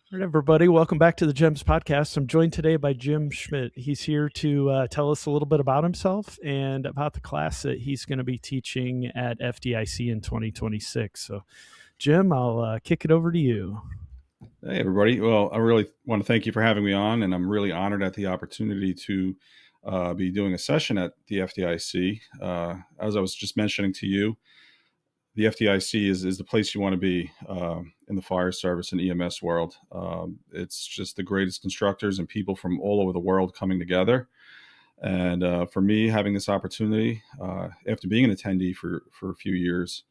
All right, everybody, welcome back to the GEMS podcast. I'm joined today by Jim Schmidt. He's here to tell us a little bit about himself and about the class that he's going to be teaching at FDIC in 2026. So, Jim, I'll kick it over to you. Hey, everybody. Well, I really want to thank you for having me on, and I'm really honored at the opportunity to be doing a session at the FDIC. As I was just mentioning to you, the FDIC is the place you want to be in the fire service and EMS world. It's just the greatest instructors and people from all over the world coming together. And for me, having this opportunity after being an attendee for a few years,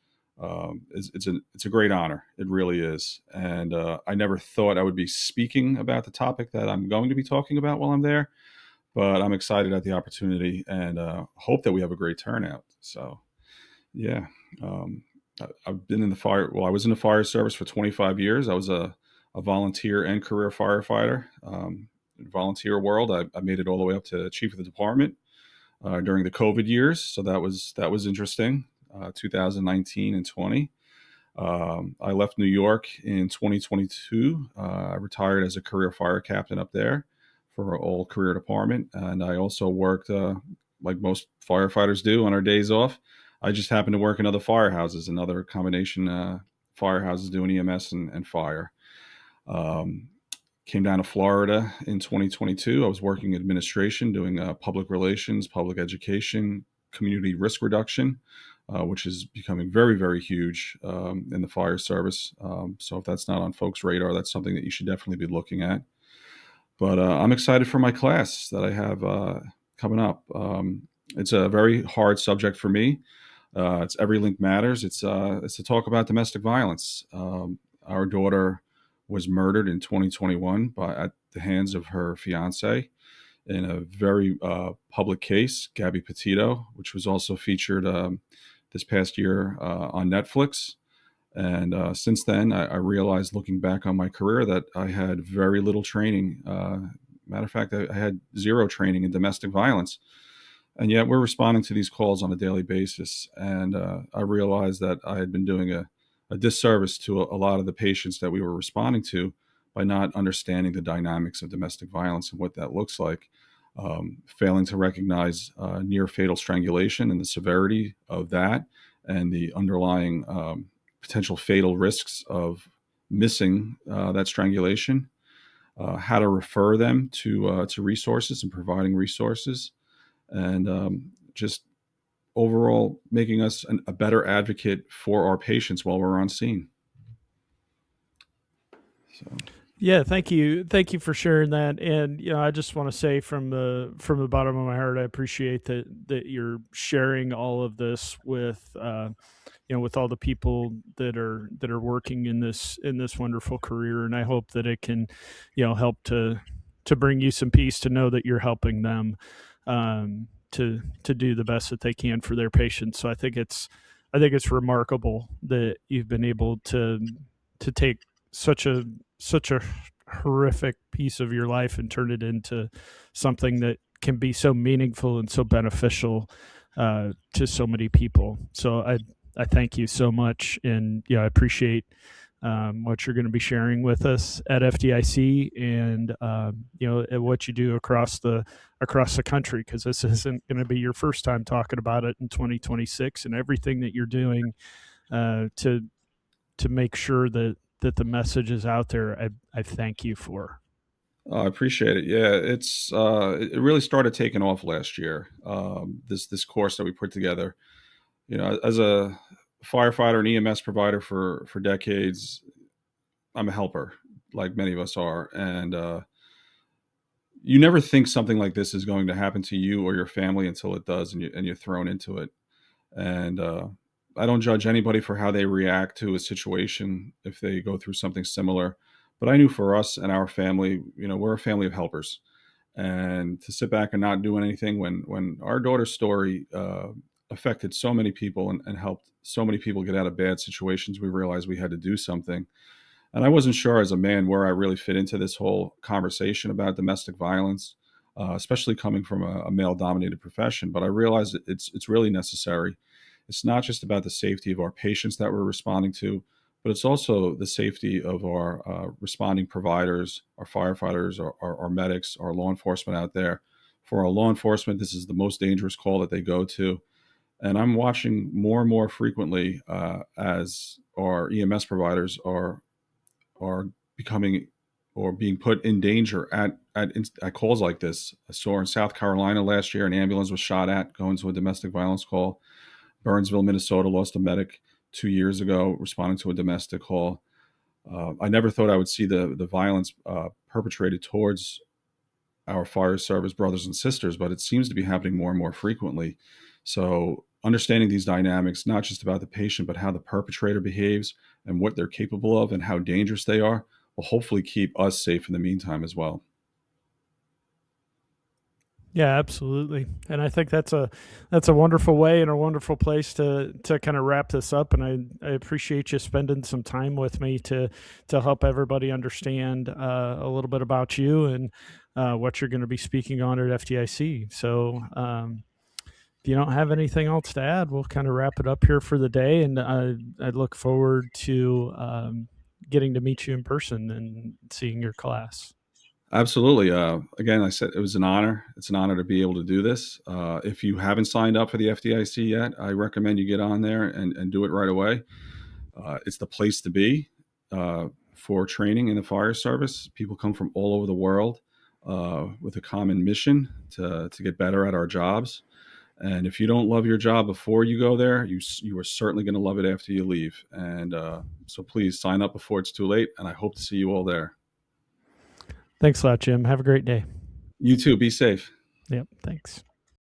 it's a great honor. It really is. And I never thought I would be speaking about the topic that I'm going to be talking about while I'm there, but I'm excited at the opportunity and hope that we have a great turnout. So, yeah, um, I've been in the fire. Well, I was in the fire service for 25 years. I was a volunteer and career firefighter. Volunteer world, I made it all the way up to chief of the department during the COVID years. So that was interesting. 2019 and 20. I left New York in 2022. I retired as a career fire captain up there for our all career department, and I also worked like most firefighters do on our days off. I just happened to work in other firehouses, another combination firehouses doing EMS and fire. Um, Came down to Florida in 2022. I was working in administration, doing public relations, public education, community risk reduction, which is becoming very, very huge in the fire service. So if that's not on folks' radar, that's something that you should definitely be looking at. But I'm excited for my class that I have coming up. It's a very hard subject for me. It's Every Link Matters. It's to talk about domestic violence. Our daughter was murdered in 2021 at the hands of her fiance in a very public case, Gabby Petito, which was also featured this past year on Netflix. And since then, I realized, looking back on my career, that I had very little training. Matter of fact, I had zero training in domestic violence. And yet we're responding to these calls on a daily basis. And I realized that I had been doing a disservice to a lot of the patients that we were responding to by not understanding the dynamics of domestic violence and what that looks like, failing to recognize near fatal strangulation and the severity of that, and the underlying potential fatal risks of missing that strangulation, how to refer them to resources and providing resources, and just overall making us a better advocate for our patients while we're on scene. So, Yeah, thank you for sharing that. And I just want to say from the bottom of my heart, I appreciate that you're sharing all of this with with all the people that are working in this wonderful career. And I hope that it can help to bring you some peace to know that you're helping them to do the best that they can for their patients. So I think it's remarkable that you've been able to take such a horrific piece of your life and turn it into something that can be so meaningful and so beneficial to so many people. So I thank you so much, and I appreciate what you're going to be sharing with us at FDIC, and what you do across the country, because this isn't going to be your first time talking about it in 2026, and everything that you're doing to make sure that the message is out there. I thank you for. I appreciate it. Yeah, it really started taking off last year. This course that we put together, as a firefighter and EMS provider for decades, I'm a helper, like many of us are, and you never think something like this is going to happen to you or your family until it does, and you're thrown into it. And I don't judge anybody for how they react to a situation if they go through something similar. But I knew for us and our family, we're a family of helpers, and to sit back and not do anything when our daughter's story affected so many people and helped so many people get out of bad situations, we realized we had to do something. And I wasn't sure as a man where I really fit into this whole conversation about domestic violence, especially coming from a male-dominated profession. But I realized it's really necessary. It's not just about the safety of our patients that we're responding to, but it's also the safety of our responding providers, our firefighters, our medics, our law enforcement out there. For our law enforcement, this is the most dangerous call that they go to. And I'm watching more and more frequently as our EMS providers are becoming or being put in danger at calls like this. I saw in South Carolina last year, an ambulance was shot at going to a domestic violence call. Burnsville, Minnesota, lost a medic 2 years ago responding to a domestic call. I never thought I would see the violence perpetrated towards our fire service brothers and sisters, but it seems to be happening more and more frequently. So, understanding these dynamics, not just about the patient, but how the perpetrator behaves and what they're capable of and how dangerous they are, will hopefully keep us safe in the meantime as well. Yeah, absolutely. And I think that's a wonderful way and a wonderful place to kind of wrap this up. And I appreciate you spending some time with me to help everybody understand a little bit about you and what you're going to be speaking on at FDIC. So if you don't have anything else to add, we'll kind of wrap it up here for the day. And I look forward to getting to meet you in person and seeing your class. Absolutely. Again, I said it was an honor. It's an honor to be able to do this. If you haven't signed up for the FDIC yet, I recommend you get on there and do it right away. It's the place to be for training in the fire service. People come from all over the world with a common mission to get better at our jobs. And if you don't love your job before you go there, you are certainly going to love it after you leave. And so please sign up before it's too late. And I hope to see you all there. Thanks a lot, Jim. Have a great day. You too. Be safe. Yep. Thanks.